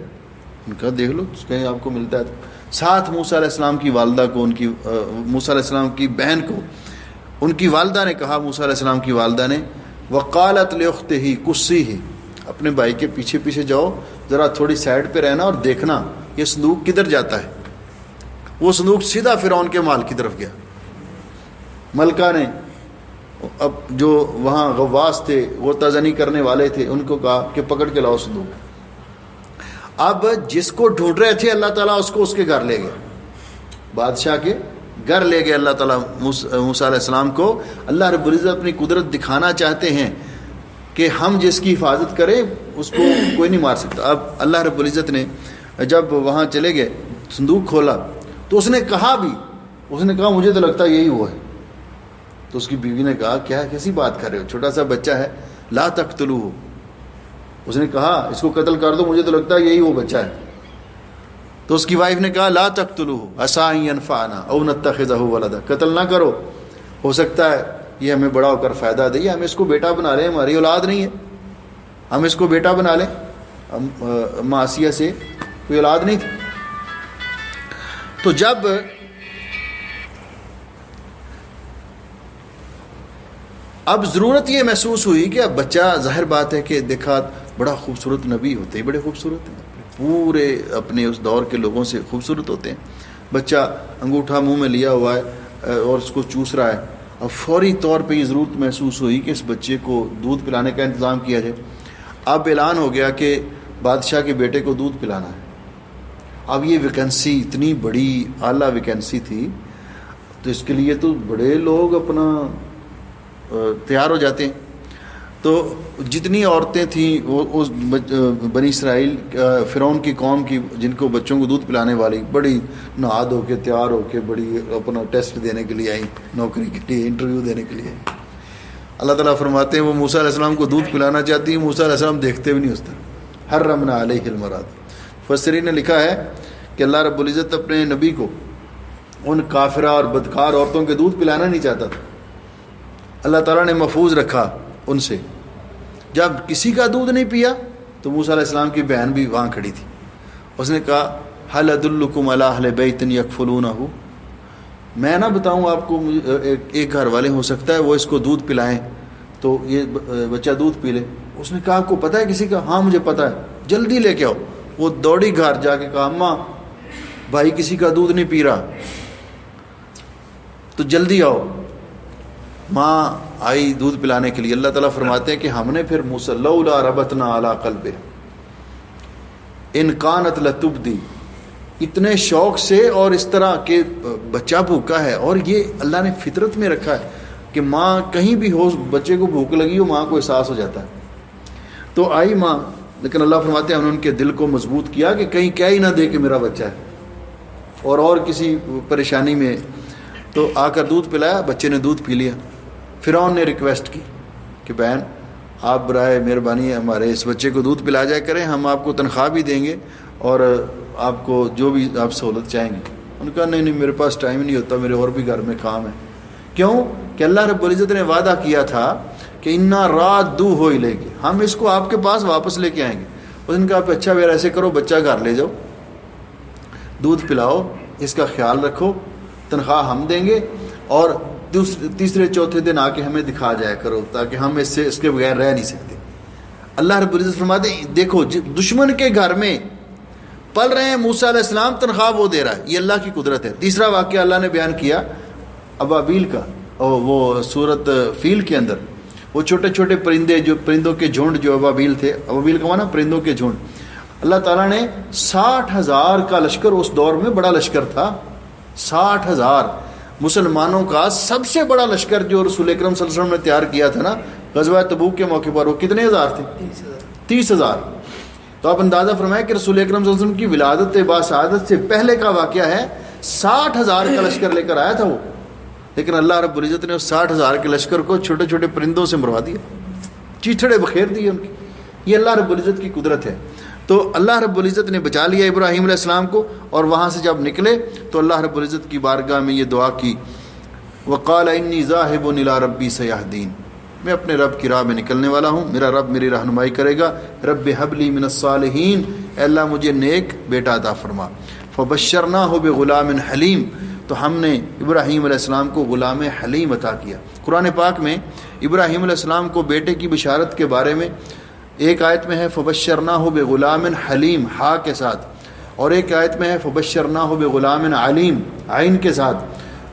ان کا دیکھ لو کہیں آپ کو ملتا ہے۔ ساتھ موسیٰ علیہ السلام کی والدہ کو، ان کی موسیٰ علیہ السلام کی بہن کو ان کی والدہ نے کہا، موسیٰ علیہ السلام کی والدہ نے، وقالت لأختہ قصیہ، اپنے بھائی کے پیچھے پیچھے جاؤ، ذرا تھوڑی سائڈ پہ رہنا اور دیکھنا یہ صندوق کدھر جاتا ہے۔ وہ صندوق سیدھا فرعون کے مال کی طرف گیا۔ ملکہ نے اب جو وہاں غواص تھے، وہ تزنی کرنے والے تھے، ان کو کہا کہ پکڑ کے لاؤ صندوق۔ اب جس کو ڈھونڈ رہے تھے اللہ تعالیٰ اس کو اس کے گھر لے گئے، بادشاہ کے گھر لے گئے اللہ تعالیٰ موسیٰ علیہ السلام کو۔ اللہ رب العزت اپنی قدرت دکھانا چاہتے ہیں کہ ہم جس کی حفاظت کریں اس کو کوئی نہیں مار سکتا۔ اب اللہ رب العزت نے جب وہاں چلے گئے، صندوق کھولا تو اس نے کہا بھی، اس نے کہا مجھے تو لگتا ہے یہی وہ ہے۔ تو اس کی بیوی نے کہا کیا کیسی بات کر رہے ہو، چھوٹا سا بچہ ہے، لا تقتلوہ، اس نے کہا اس کو قتل کر دو، مجھے تو لگتا ہے یہی وہ بچہ ہے۔ تو اس کی وائف نے کہا لا تقتلوہ عسیٰ ان ینفعنا او نتخذہ ولدا، قتل نہ کرو، ہو سکتا ہے یہ ہمیں بڑا ہو کر فائدہ دے، ہم اس کو بیٹا بنا لیں، ہماری اولاد نہیں ہے، ہم اس کو بیٹا بنا لیں۔ معصیہ سے کوئی اولاد نہیں تھی۔ تو جب اب ضرورت یہ محسوس ہوئی کہ اب بچہ، ظاہر بات ہے کہ دیکھا بڑا خوبصورت نبی ہوتے ہیں، بڑے خوبصورت ہیں، پورے اپنے اس دور کے لوگوں سے خوبصورت ہوتے ہیں، بچہ انگوٹھا منہ میں لیا ہوا ہے اور اس کو چوس رہا ہے۔ اب فوری طور پہ یہ ضرورت محسوس ہوئی کہ اس بچے کو دودھ پلانے کا انتظام کیا جائے۔ اب اعلان ہو گیا کہ بادشاہ کے بیٹے کو دودھ پلانا ہے۔ اب یہ ویکنسی اتنی بڑی اعلیٰ ویکنسی تھی، تو اس کے لیے تو بڑے لوگ اپنا تیار ہو جاتے ہیں۔ تو جتنی عورتیں تھیں وہ اس بنی اسرائیل فرعون کی قوم کی، جن کو بچوں کو دودھ پلانے والی، بڑی نہا دھو کے تیار ہو کے بڑی اپنا ٹیسٹ دینے کے لیے آئیں، نوکری کے لیے، انٹرویو دینے کے لیے۔ اللہ تعالیٰ فرماتے ہیں وہ موسیٰ علیہ السلام کو دودھ پلانا چاہتی ہیں، موسیٰ علیہ السلام دیکھتے بھی نہیں اس طرح۔ حرمنا علیہ المراد، مفسرین نے لکھا ہے کہ اللہ رب العزت اپنے نبی کو ان کافرہ اور بدکار عورتوں کے دودھ پلانا نہیں چاہتا تھا، اللہ تعالیٰ نے محفوظ رکھا ان سے۔ جب کسی کا دودھ نہیں پیا تو موسیٰ علیہ السلام کی بہن بھی وہاں کھڑی تھی، اس نے کہا هل ادلکم علی اہل بیت یکفلونہ، میں نہ بتاؤں آپ کو، ایک گھر والے ہو سکتا ہے وہ اس کو دودھ پلائیں تو یہ بچہ دودھ پی لے۔ اس نے کہا آپ کو پتہ ہے کسی کا؟ ہاں مجھے پتہ ہے، جلدی لے کے آؤ۔ وہ دوڑی گھر جا کے کہا اماں بھائی کسی کا دودھ نہیں پی رہا، تو جلدی آؤ۔ ماں آئی دودھ پلانے کے لیے۔ اللہ تعالیٰ فرماتے ہیں کہ ہم نے پھر موسیٰ لولا ربطنا علی قلبہ ان کانت لتبدی، اتنے شوق سے اور اس طرح کہ بچہ بھوکا ہے اور یہ اللہ نے فطرت میں رکھا ہے، کہ ماں کہیں بھی ہو بچے کو بھوک لگی ہو ماں کو احساس ہو جاتا ہے. تو آئی ماں، لیکن اللہ فرماتے ہیں ہم نے ان کے دل کو مضبوط کیا کہ کہیں کہہ ہی نہ دے کہ میرا بچہ ہے اور کسی پریشانی میں. تو آ کر دودھ پلایا، بچے نے دودھ پی لیا. فرعون نے ریکویسٹ کی کہ بہن آپ برائے مہربانی ہمارے اس بچے کو دودھ پلا جایا کریں، ہم آپ کو تنخواہ بھی دیں گے اور آپ کو جو بھی آپ سہولت چاہیں گے. ان کا نہیں میرے پاس ٹائم نہیں ہوتا، میرے اور بھی گھر میں کام ہے. کیوں کہ اللہ رب العزت نے وعدہ کیا تھا کہ انا رادو ہو ہی لے گے، ہم اس کو آپ کے پاس واپس لے کے آئیں گے. اس نے کہا اچھا پھر ایسے کرو بچہ گھر لے جاؤ، دودھ پلاؤ، اس کا خیال رکھو، تنخواہ ہم دیں گے اور تیسرے چوتھے دن آ کے ہمیں دکھا جایا کرو تاکہ ہم اس کے بغیر رہ نہیں سکتے. اللہ رب العزت فرماتے ہیں دیکھو دشمن کے گھر میں پل رہے ہیں موسیٰ علیہ السلام، تنخواہ وہ دے رہا ہے. یہ اللہ کی قدرت ہے. تیسرا واقعہ اللہ نے بیان کیا ابابیل کا، وہ سورت فیل کے اندر وہ چھوٹے چھوٹے پرندے، جو پرندوں کے جھنڈ جو ابابیل تھے، ابابیل کا معنی پرندوں کے جھنڈ. اللہ تعالیٰ نے 60,000 کا لشکر، اس دور میں بڑا لشکر تھا، 60,000 مسلمانوں کا سب سے بڑا لشکر جو رسول اکرم صلی اللہ علیہ وسلم نے تیار کیا تھا نا غزوہ تبوک کے موقع پر، وہ کتنے ہزار تھے؟ 30,000. تو آپ اندازہ فرمائیں کہ رسول اکرم صلی اللہ علیہ وسلم کی ولادت باسعادت سے پہلے کا واقعہ ہے. 60,000 کا لشکر لے کر آیا تھا وہ، لیکن اللہ رب العزت نے اس 60,000 کے لشکر کو چھوٹے چھوٹے پرندوں سے مروا دیا، چیچڑے بخیر دیے ان کی. یہ اللہ رب العزت کی قدرت ہے. تو اللہ رب العزت نے بچا لیا ابراہیم علیہ السلام کو، اور وہاں سے جب نکلے تو اللہ رب العزت کی بارگاہ میں یہ دعا کی وقال انی ذاہب الی ربی سیہدین، میں اپنے رب کی راہ میں نکلنے والا ہوں، میرا رب میری رہنمائی کرے گا. رب ہب لی من الصالحین، اے اللہ مجھے نیک بیٹا عطا فرما. فبشرناہ بغلام حلیم، تو ہم نے ابراہیم علیہ السلام کو غلام حلیم عطا کیا. قرآن پاک میں ابراہیم علیہ السلام کو بیٹے کی بشارت کے بارے میں ایک آیت میں ہے فبشرناہ بغلام حلیم ہا کے ساتھ، اور ایک آیت میں ہے فبشرناہ بغلام علیم عین کے ساتھ.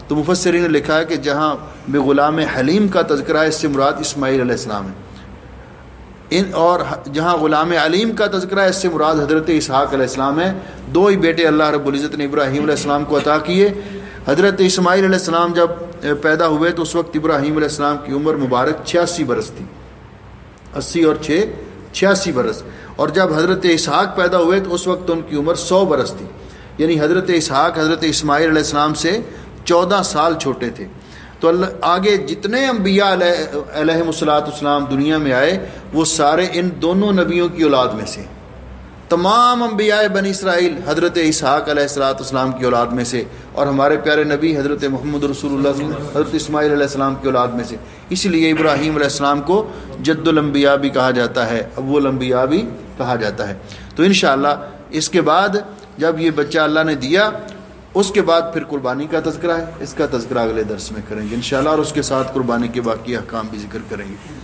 تو مفسرین نے لکھا ہے کہ جہاں بغلام حلیم کا تذکرہ ہے اس سے مراد اسماعیل علیہ السلام ہے، اور جہاں غلام علیم کا تذکرہ ہے اس سے مراد حضرت اسحاق علیہ السلام ہے. دو ہی بیٹے اللہ رب العزت نے ابراہیم علیہ السلام کو عطا کیے. حضرت اسماعیل علیہ السلام جب پیدا ہوئے تو اس وقت ابراہیم علیہ السلام کی عمر مبارک 86 برس تھی، 80 اور 6 86 برس. اور جب حضرت اسحاق پیدا ہوئے تو اس وقت ان کی عمر 100 برس تھی. یعنی حضرت اسحاق حضرت اسماعیل علیہ السلام سے 14 سال چھوٹے تھے. تو اللہ آگے جتنے انبیاء علیہم السلام دنیا میں آئے وہ سارے ان دونوں نبیوں کی اولاد میں سے. تمام انبیاء بنی اسرائیل حضرت اسحاق علیہ السلام کی اولاد میں سے، اور ہمارے پیارے نبی حضرت محمد رسول اللہ صلی اللہ علیہ وسلم حضرت اسماعیل علیہ السلام کی اولاد میں سے. اس لیے ابراہیم علیہ السلام کو جد الانبیاء بھی کہا جاتا ہے، اول الانبیاء بھی کہا جاتا ہے. تو انشاءاللہ اس کے بعد جب یہ بچہ اللہ نے دیا اس کے بعد پھر قربانی کا تذکرہ ہے، اس کا تذکرہ اگلے درس میں کریں گے انشاءاللہ، اور اس کے ساتھ قربانی کے باقی احکام بھی ذکر کریں گے.